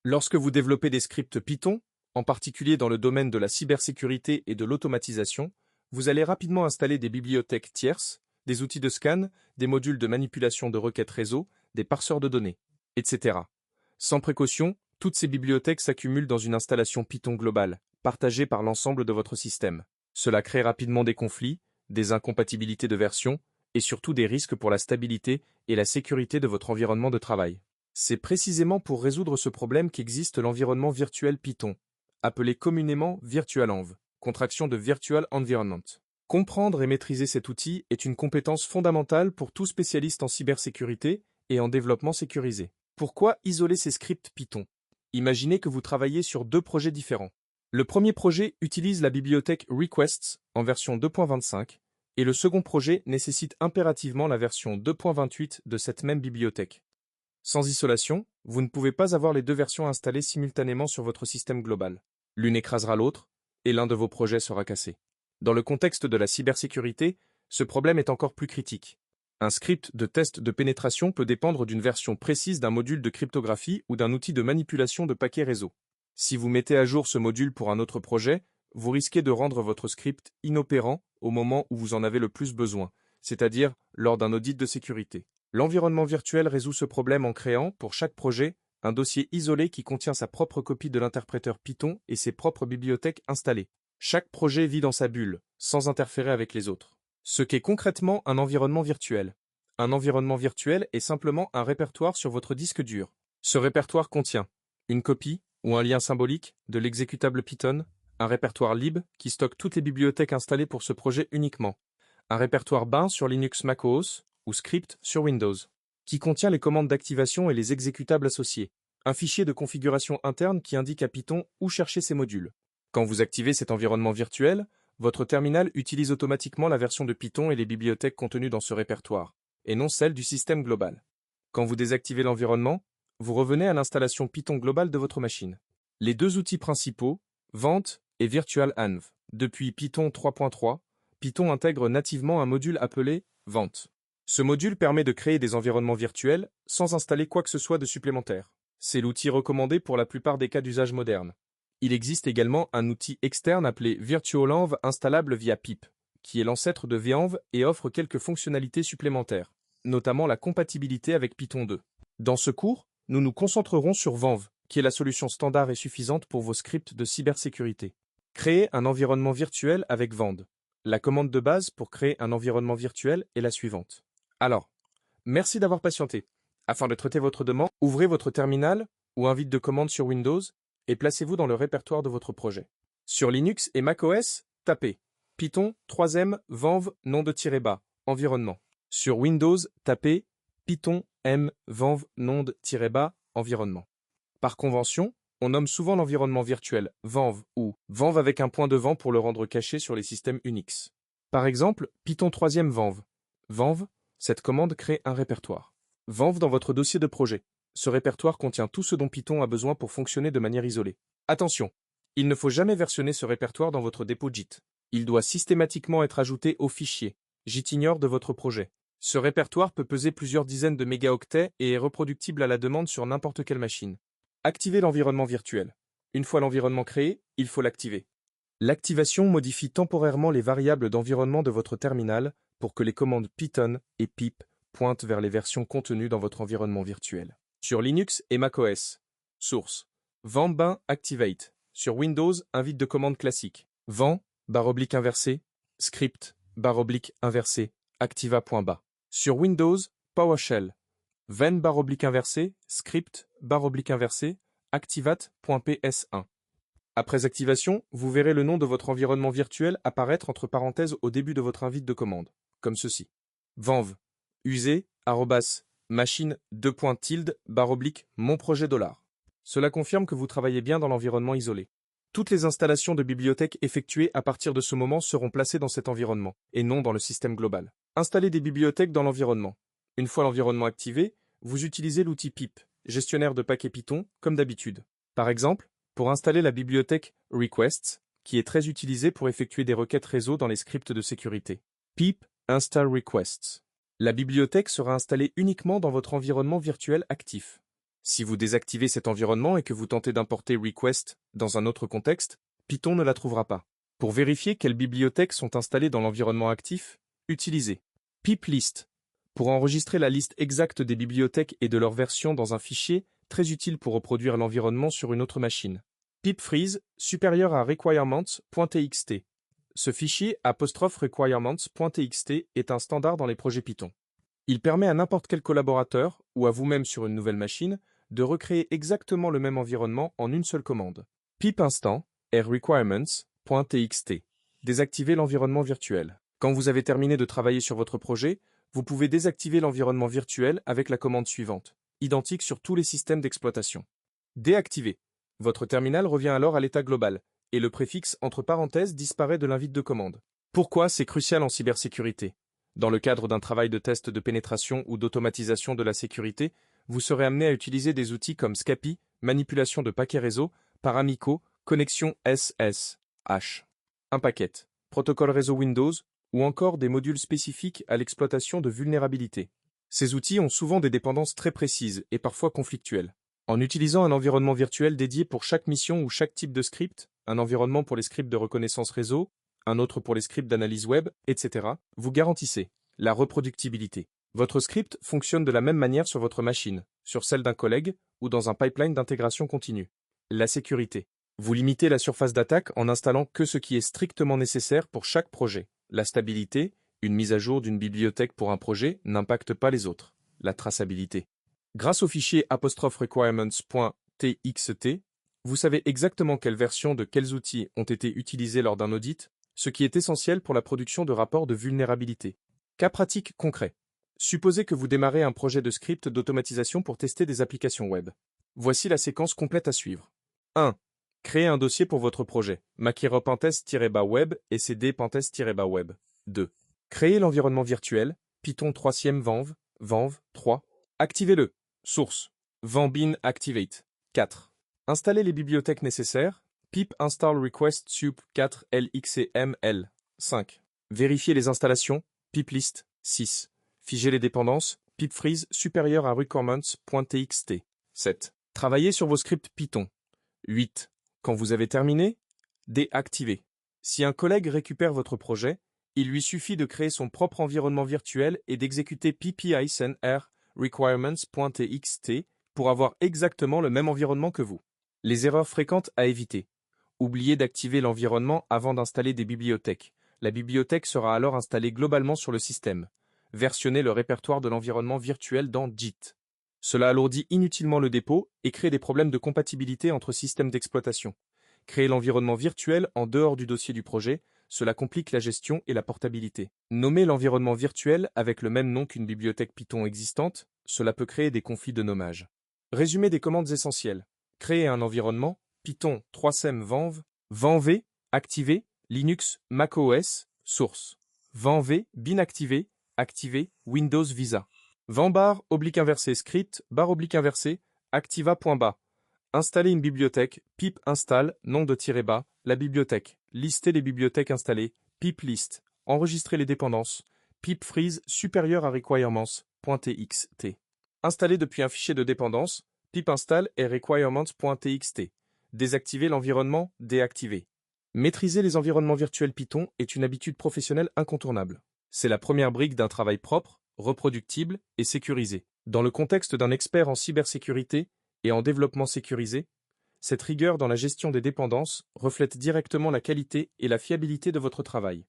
Lorsque vous développez des scripts Python, en particulier dans le domaine de la cybersécurité et de l'automatisation, vous allez rapidement installer des bibliothèques tierces, des outils de scan, des modules de manipulation de requêtes réseau, des parseurs de données, etc. Sans précaution, toutes ces bibliothèques s'accumulent dans une installation Python globale, partagée par l'ensemble de votre système. Cela crée rapidement des conflits, des incompatibilités de version, et surtout des risques pour la stabilité et la sécurité de votre environnement de travail. C'est précisément pour résoudre ce problème qu'existe l'environnement virtuel Python, appelé communément VirtualEnv, contraction de Virtual Environment. Comprendre et maîtriser cet outil est une compétence fondamentale pour tout spécialiste en cybersécurité et en développement sécurisé. Pourquoi isoler ces scripts Python? Imaginez que vous travaillez sur deux projets différents. Le premier projet utilise la bibliothèque Requests en version 2.25 et le second projet nécessite impérativement la version 2.28 de cette même bibliothèque. Sans isolation, vous ne pouvez pas avoir les deux versions installées simultanément sur votre système global. L'une écrasera l'autre, et l'un de vos projets sera cassé. Dans le contexte de la cybersécurité, ce problème est encore plus critique. Un script de test de pénétration peut dépendre d'une version précise d'un module de cryptographie ou d'un outil de manipulation de paquets réseau. Si vous mettez à jour ce module pour un autre projet, vous risquez de rendre votre script inopérant au moment où vous en avez le plus besoin, c'est-à-dire lors d'un audit de sécurité. L'environnement virtuel résout ce problème en créant, pour chaque projet, un dossier isolé qui contient sa propre copie de l'interpréteur Python et ses propres bibliothèques installées. Chaque projet vit dans sa bulle, sans interférer avec les autres. Ce qu'est concrètement un environnement virtuel. Un environnement virtuel est simplement un répertoire sur votre disque dur. Ce répertoire contient une copie ou un lien symbolique de l'exécutable Python, un répertoire lib qui stocke toutes les bibliothèques installées pour ce projet uniquement, un répertoire bin sur Linux macOS ou script sur Windows, qui contient les commandes d'activation et les exécutables associés, un fichier de configuration interne qui indique à Python où chercher ses modules. Quand vous activez cet environnement virtuel, votre terminal utilise automatiquement la version de Python et les bibliothèques contenues dans ce répertoire, et non celle du système global. Quand vous désactivez l'environnement, vous revenez à l'installation Python globale de votre machine. Les deux outils principaux, Vent et VirtualEnv. Depuis Python 3.3, Python intègre nativement un module appelé Vent. Ce module permet de créer des environnements virtuels sans installer quoi que ce soit de supplémentaire. C'est l'outil recommandé pour la plupart des cas d'usage modernes. Il existe également un outil externe appelé VirtualEnv installable via pip, qui est l'ancêtre de venv et offre quelques fonctionnalités supplémentaires, notamment la compatibilité avec Python 2. Dans ce cours, nous nous concentrerons sur venv, qui est la solution standard et suffisante pour vos scripts de cybersécurité. Créer un environnement virtuel avec venv. La commande de base pour créer un environnement virtuel est la suivante. Alors, merci d'avoir patienté. Afin de traiter votre demande, ouvrez votre terminal ou un vide de commande sur Windows et placez-vous dans le répertoire de votre projet. Sur Linux et macOS, tapez Python 3m venv nom de -bas, environnement. Sur Windows, tapez Python m venv nom de -bas, environnement. Par convention, on nomme souvent l'environnement virtuel venv ou venv avec un point devant pour le rendre caché sur les systèmes Unix. Par exemple, Python 3e venv. Venv, cette commande crée un répertoire. Venv dans votre dossier de projet. Ce répertoire contient tout ce dont Python a besoin pour fonctionner de manière isolée. Attention, il ne faut jamais versionner ce répertoire dans votre dépôt Git. Il doit systématiquement être ajouté au fichier gitignore de votre projet. Ce répertoire peut peser plusieurs dizaines de mégaoctets et est reproductible à la demande sur n'importe quelle machine. Activez l'environnement virtuel. Une fois l'environnement créé, il faut l'activer. L'activation modifie temporairement les variables d'environnement de votre terminal pour que les commandes Python et pip pointent vers les versions contenues dans votre environnement virtuel. Sur Linux et macOS, source venv activate. Sur Windows, un vide de commande classique. Vent /inversé, script /inversé, activa.bas. Sur Windows, PowerShell. Ven /inversé, script /inversé, activate.ps1. Après activation, vous verrez le nom de votre environnement virtuel apparaître entre parenthèses au début de votre invite de commande, comme ceci. Venv, user, machine, mon projet $. Cela confirme que vous travaillez bien dans l'environnement isolé. Toutes les installations de bibliothèques effectuées à partir de ce moment seront placées dans cet environnement, et non dans le système global. Installez des bibliothèques dans l'environnement. Une fois l'environnement activé, vous utilisez l'outil pip, gestionnaire de paquets Python, comme d'habitude. Par exemple, pour installer la bibliothèque requests, qui est très utilisée pour effectuer des requêtes réseau dans les scripts de sécurité. Pip install requests. La bibliothèque sera installée uniquement dans votre environnement virtuel actif. Si vous désactivez cet environnement et que vous tentez d'importer request dans un autre contexte, Python ne la trouvera pas. Pour vérifier quelles bibliothèques sont installées dans l'environnement actif, utilisez pip list pour enregistrer la liste exacte des bibliothèques et de leur version dans un fichier très utile pour reproduire l'environnement sur une autre machine. Pip freeze supérieur à requirements.txt. Ce fichier 'requirements.txt est un standard dans les projets Python. Il permet à n'importe quel collaborateur, ou à vous-même sur une nouvelle machine, de recréer exactement le même environnement en une seule commande. Pip instant requirements.txt. Désactiver l'environnement virtuel. Quand vous avez terminé de travailler sur votre projet, vous pouvez désactiver l'environnement virtuel avec la commande suivante, identique sur tous les systèmes d'exploitation. Déactiver. Votre terminal revient alors à l'état global, et le préfixe entre parenthèses disparaît de l'invite de commande. Pourquoi c'est crucial en cybersécurité? Dans le cadre d'un travail de test de pénétration ou d'automatisation de la sécurité, vous serez amené à utiliser des outils comme SCAPI, manipulation de paquets réseau, Paramico, connexion SSH, un paquet, protocole réseau Windows, ou encore des modules spécifiques à l'exploitation de vulnérabilités. Ces outils ont souvent des dépendances très précises et parfois conflictuelles. En utilisant un environnement virtuel dédié pour chaque mission ou chaque type de script, un environnement pour les scripts de reconnaissance réseau, un autre pour les scripts d'analyse web, etc., vous garantissez la reproductibilité. Votre script fonctionne de la même manière sur votre machine, sur celle d'un collègue ou dans un pipeline d'intégration continue. La sécurité. Vous limitez la surface d'attaque en installant que ce qui est strictement nécessaire pour chaque projet. La stabilité, une mise à jour d'une bibliothèque pour un projet n'impacte pas les autres. La traçabilité. Grâce au fichier 'requirements.txt, vous savez exactement quelle version de quels outils ont été utilisés lors d'un audit, ce qui est essentiel pour la production de rapports de vulnérabilité. Cas pratique concret. Supposez que vous démarrez un projet de script d'automatisation pour tester des applications web. Voici la séquence complète à suivre. 1. Créez un dossier pour votre projet, Makiro-Pentest-Web et CD-Pentest-Web. 2. Créez l'environnement virtuel, Python 3e Venv, Venv 3. Activez-le. Source. Venbin Activate. 4. Installez les bibliothèques nécessaires, pip install request sup 4 lxml. 5. Vérifiez les installations, pip list. 6. Figez les dépendances, pip freeze supérieur à requirements.txt. 7. Travaillez sur vos scripts Python. 8. Quand vous avez terminé, déactivez. Si un collègue récupère votre projet, il lui suffit de créer son propre environnement virtuel et d'exécuter pip-r requirements.txt pour avoir exactement le même environnement que vous. Les erreurs fréquentes à éviter. Oubliez d'activer l'environnement avant d'installer des bibliothèques. La bibliothèque sera alors installée globalement sur le système. Versionnez le répertoire de l'environnement virtuel dans Git. Cela alourdit inutilement le dépôt et crée des problèmes de compatibilité entre systèmes d'exploitation. Créer l'environnement virtuel en dehors du dossier du projet, cela complique la gestion et la portabilité. Nommer l'environnement virtuel avec le même nom qu'une bibliothèque Python existante, cela peut créer des conflits de nommage. Résumé des commandes essentielles. Créer un environnement, Python 3sem Venv, Venv, activé, Linux, macOS, source. Venv, bin activé, activé, Windows Visa. Venbar, /inversé, script, /inversé, activa.bas. Installer une bibliothèque, pip install, nom de --bas, la bibliothèque. Lister les bibliothèques installées, pip list. Enregistrer les dépendances, pip freeze supérieur à requirements.txt. Installer depuis un fichier de dépendance, pip install et requirements.txt. Désactiver l'environnement, déactiver. Maîtriser les environnements virtuels Python est une habitude professionnelle incontournable. C'est la première brique d'un travail propre, reproductible et sécurisé. Dans le contexte d'un expert en cybersécurité et en développement sécurisé, cette rigueur dans la gestion des dépendances reflète directement la qualité et la fiabilité de votre travail.